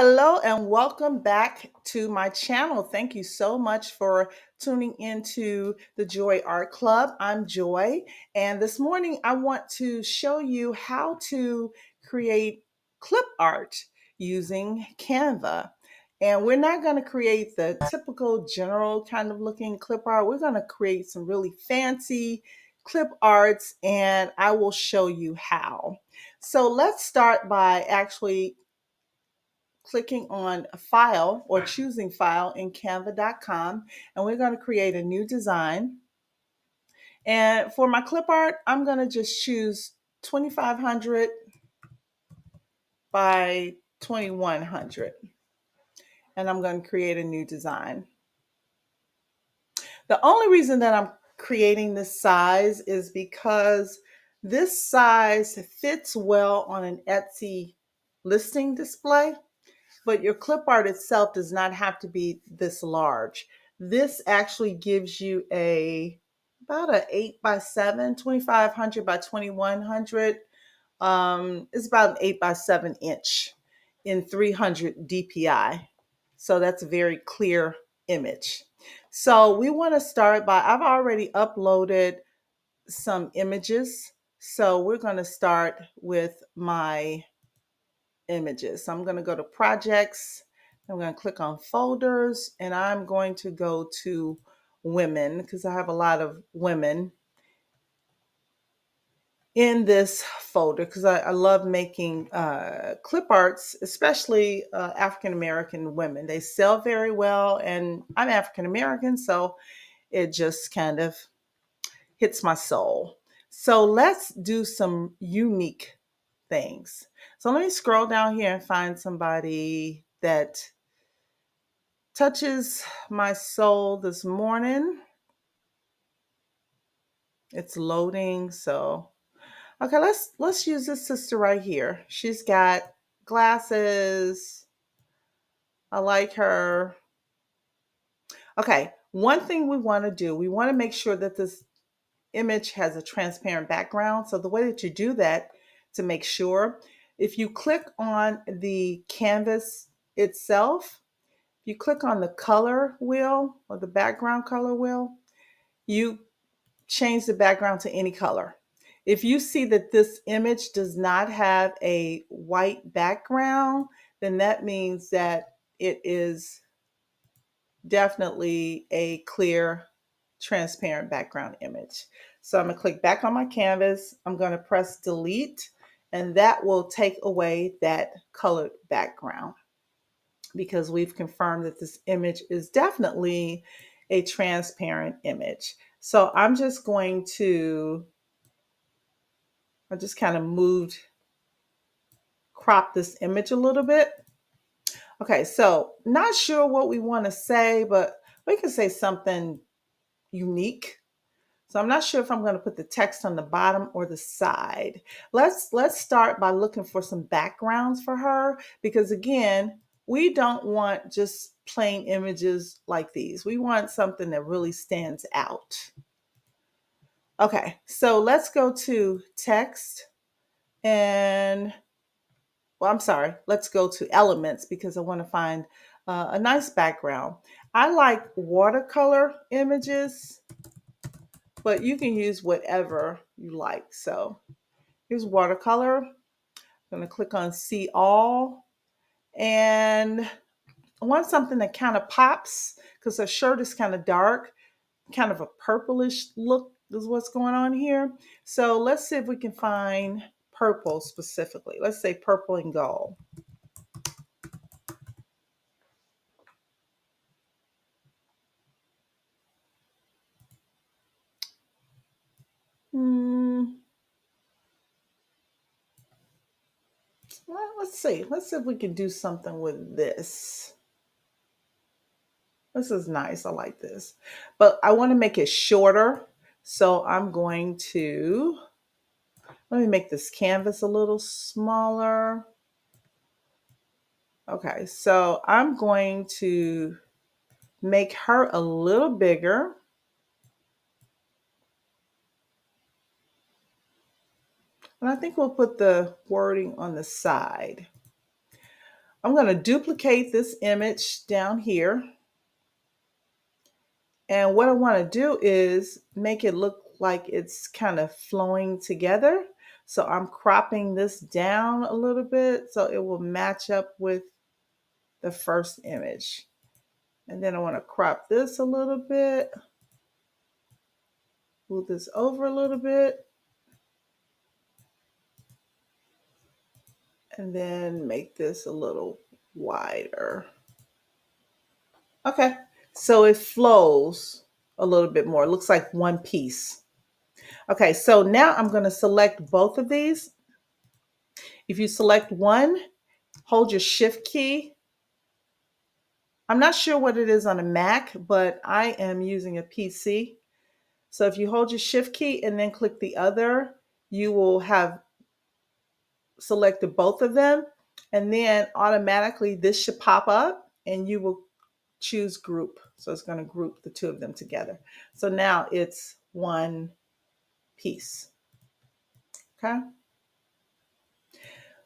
Hello and welcome back to my channel. Thank you so much for tuning into the Joy Art Club. I'm Joy, and this morning I want to show you how to create clip art using Canva. And we're not going to create the typical general kind of looking clip art. We're going to create some really fancy clip arts, and I will show you how. So let's start by actually clicking on a file or choosing file in canva.com, and we're going to create a new design. And for my clip art, I'm going to just choose 2500 by 2100, and I'm going to create a new design. The only reason that I'm creating this size is because this size fits well on an Etsy listing display. But your clip art itself does not have to be this large. This actually gives you about a 8 by 7, 2500 by 2100. It's about an 8 by 7 inch in 300 DPI. So that's a very clear image. So we want to start by, I've already uploaded some images. So we're going to start with my images. So I'm going to go to projects. I'm going to click on folders, and I'm going to go to women because I have a lot of women in this folder because I love making clip arts, especially African American women. They sell very well, and I'm African American, so it just kind of hits my soul. So let's do some unique things. So let me scroll down here and find somebody that touches my soul this morning. It's loading, so okay, let's use this sister right here. She's got glasses. I like her. Okay, one thing we want to do, we want to make sure that this image has a transparent background. So the way that you do that to make sure, if you click on the canvas itself, if you click on the color wheel or the background color wheel, you change the background to any color. If you see that this image does not have a white background, then that means that it is definitely a clear, transparent background image. So I'm going to click back on my canvas. I'm going to press delete, and that will take away that colored background because we've confirmed that this image is definitely a transparent image. So I'm just going to, I just kind of crop this image a little bit. Okay, so not sure what we want to say, but we can say something unique. So I'm not sure if I'm going to put the text on the bottom or the side. Let's start by looking for some backgrounds for her because again, we don't want just plain images like these. We want something that really stands out. Okay, so let's go to text and, well, I'm sorry, let's go to elements because I want to find a nice background. I like watercolor images, but you can use whatever you like. So here's watercolor. I'm going to click on see all, and I want something that kind of pops because her shirt is kind of dark, kind of a purplish look is what's going on here. So let's see if we can find purple specifically. Let's say purple and gold. Hmm. Well, let's see. Let's see if we can do something with this. This is nice. I like this. But I want to make it shorter. So I'm going to, let me make this canvas a little smaller. Okay, so I'm going to make her a little bigger. And I think we'll put the wording on the side. I'm going to duplicate this image down here. And what I want to do is make it look like it's kind of flowing together. So I'm cropping this down a little bit so it will match up with the first image. And then I want to crop this a little bit, move this over a little bit, and then make this a little wider. Okay, so it flows a little bit more. It looks like one piece. Okay, so now I'm going to select both of these. If you select one, hold your shift key. I'm not sure what it is on a Mac, but I am using a PC. So if you hold your shift key and then click the other, you will have selected both of them. And then automatically this should pop up and you will choose group. So it's going to group the two of them together. So now it's one piece. Okay.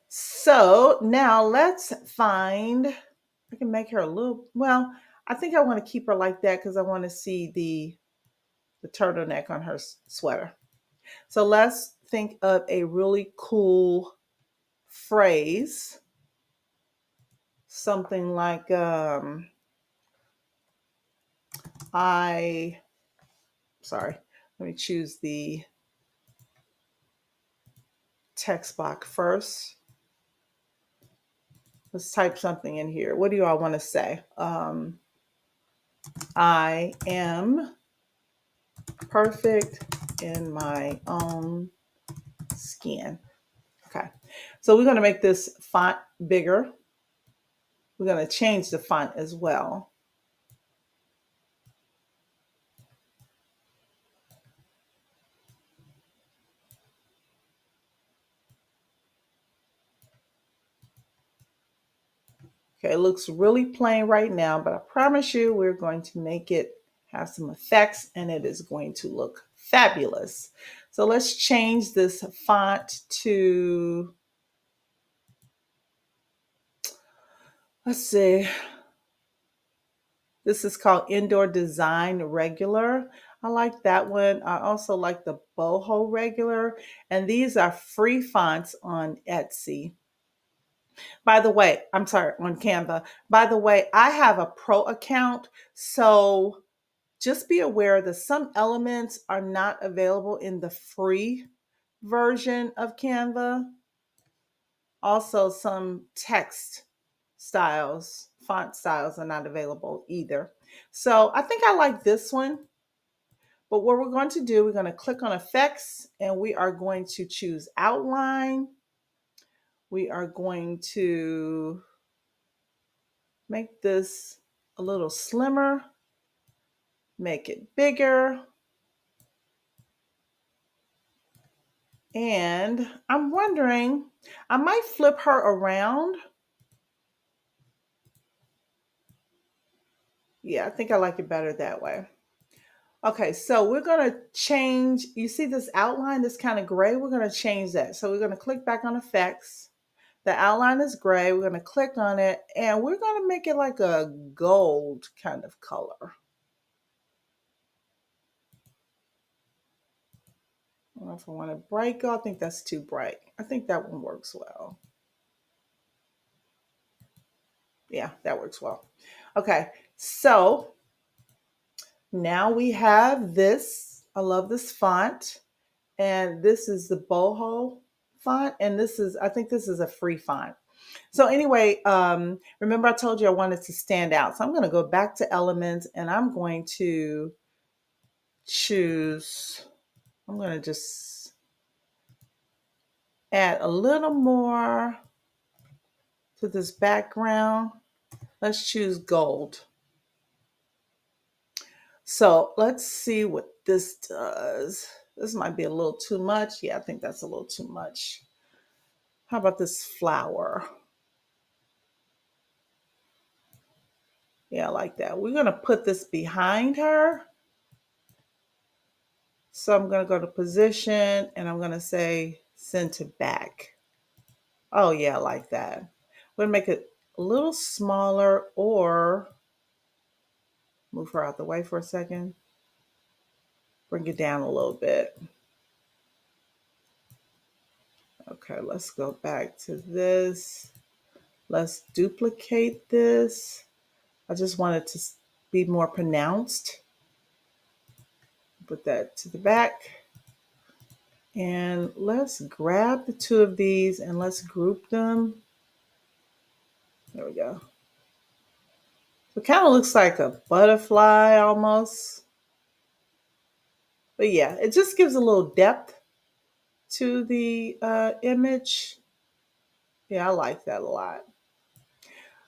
So now let's find, I can make her a little, well, I think I want to keep her like that because I want to see the turtleneck on her sweater. So let's think of a really cool phrase. Something like, sorry, let me choose the text box first. Let's type something in here. What do you all want to say? I am perfect in my own skin. Okay. So we're going to make this font bigger. We're going to change the font as well. Okay, it looks really plain right now, but I promise you we're going to make it have some effects and it is going to look fabulous. So let's change this font to, let's see, this is called Indoor Design Regular. I like that one. I also like the Boho Regular, and these are free fonts on Etsy. By the way, I'm sorry, on Canva. By the way, I have a pro account, so just be aware that some elements are not available in the free version of Canva. Also, some text styles, font styles are not available either. So I think I like this one. But what we're going to do, we're going to click on effects and we are going to choose outline. We are going to make this a little slimmer, make it bigger. And I'm wondering, I might flip her around. Yeah, I think I like it better that way. Okay, so we're gonna change, you see this outline that's kind of gray? We're gonna change that. So we're gonna click back on effects. The outline is gray. We're gonna click on it and we're gonna make it like a gold kind of color. I don't know if I want to bright go. I think that's too bright. I think that one works well. Yeah, that works well. Okay, so now we have this. I love this font. And this is the boho font. And this is, I think this is a free font. So anyway, remember I told you I wanted to stand out. So I'm going to go back to elements and I'm going to choose, I'm going to just add a little more to this background. Let's choose gold. So let's see what this does. This might be a little too much. Yeah, I think that's a little too much. How about this flower? Yeah, I like that. We're going to put this behind her. So I'm going to go to position and I'm going to say center back. Oh, yeah, I like that. We're going to make it a little smaller, or move her out the way for a second. Bring it down a little bit. Okay, let's go back to this. Let's duplicate this. I just want it to be more pronounced. Put that to the back. And let's grab the two of these and let's group them. There we go. It kind of looks like a butterfly almost. But yeah, it just gives a little depth to the image. Yeah, I like that a lot.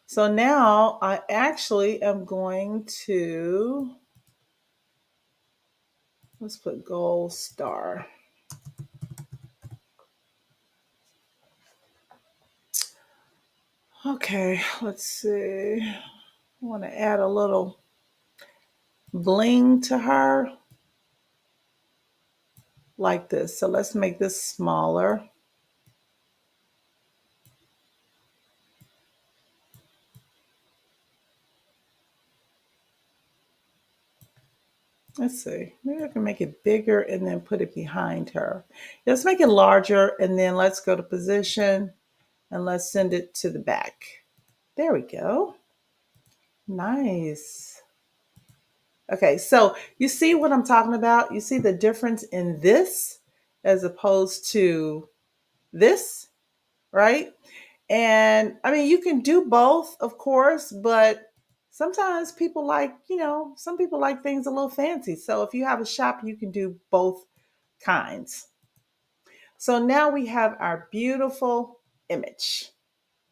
So now I actually am going to, let's put gold star. Okay, let's see. I want to add a little bling to her like this. So let's make this smaller. Let's see, maybe I can make it bigger and then put it behind her. Let's make it larger and then let's go to position and let's send it to the back. There we go. Nice. Okay, so you see what I'm talking about? You see the difference in this as opposed to this, right? And I mean, you can do both, of course, but sometimes people like, some people like things a little fancy. So if you have a shop, you can do both kinds. So now we have our beautiful image.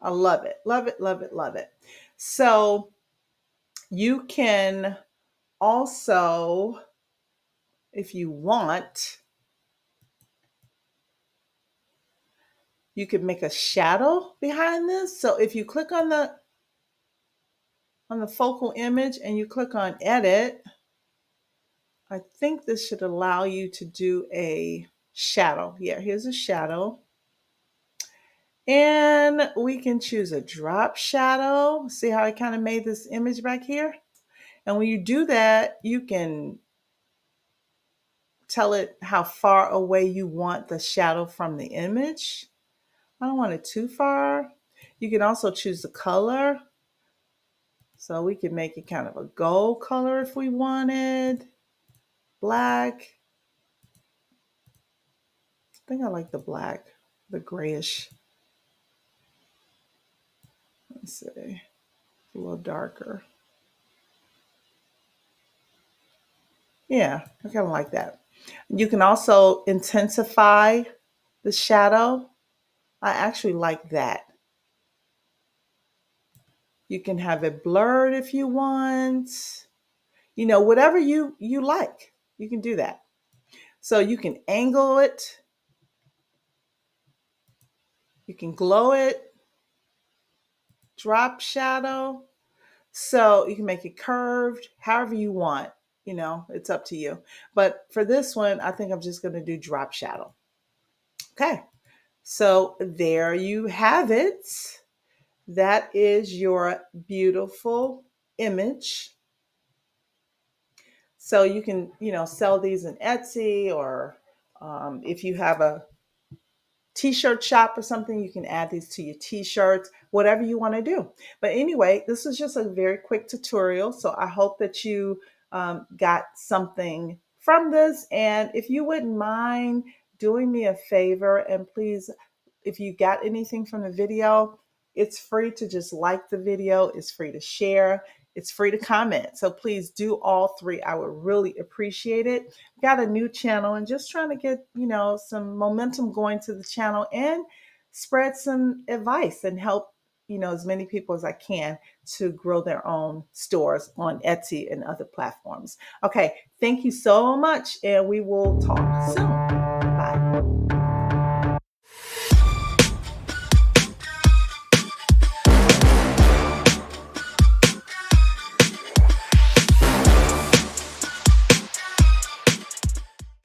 I love it, love it, love it, love it. So you can also, if you want, you could make a shadow behind this. So if you click on the focal image and you click on edit, I think this should allow you to do a shadow. Yeah, here's a shadow. And we can choose a drop shadow. See how I kind of made this image back here? And when you do that, you can tell it how far away you want the shadow from the image. I don't want it too far. You can also choose the color. So we can make it kind of a gold color if we wanted. Black. I think I like the black, the grayish. Let's see, a little darker. Yeah, I kind of like that. You can also intensify the shadow. I actually like that. You can have it blurred if you want. Whatever you like, you can do that. So you can angle it. You can glow it, drop shadow. So you can make it curved, however you want. It's up to you. But for this one, I think I'm just going to do drop shadow. Okay. So there you have it. That is your beautiful image. So you can, sell these in Etsy, or if you have a t-shirt shop or something, you can add these to your t-shirts, whatever you want to do. But anyway, this is just a very quick tutorial. So I hope that you got something from this. And if you wouldn't mind doing me a favor, and please, if you got anything from the video, it's free to just like the video. It's free to share. It's free to comment. So please do all three. I would really appreciate it. Got a new channel and just trying to get, some momentum going to the channel and spread some advice and help, as many people as I can to grow their own stores on Etsy and other platforms. Okay. Thank you so much. And we will talk soon.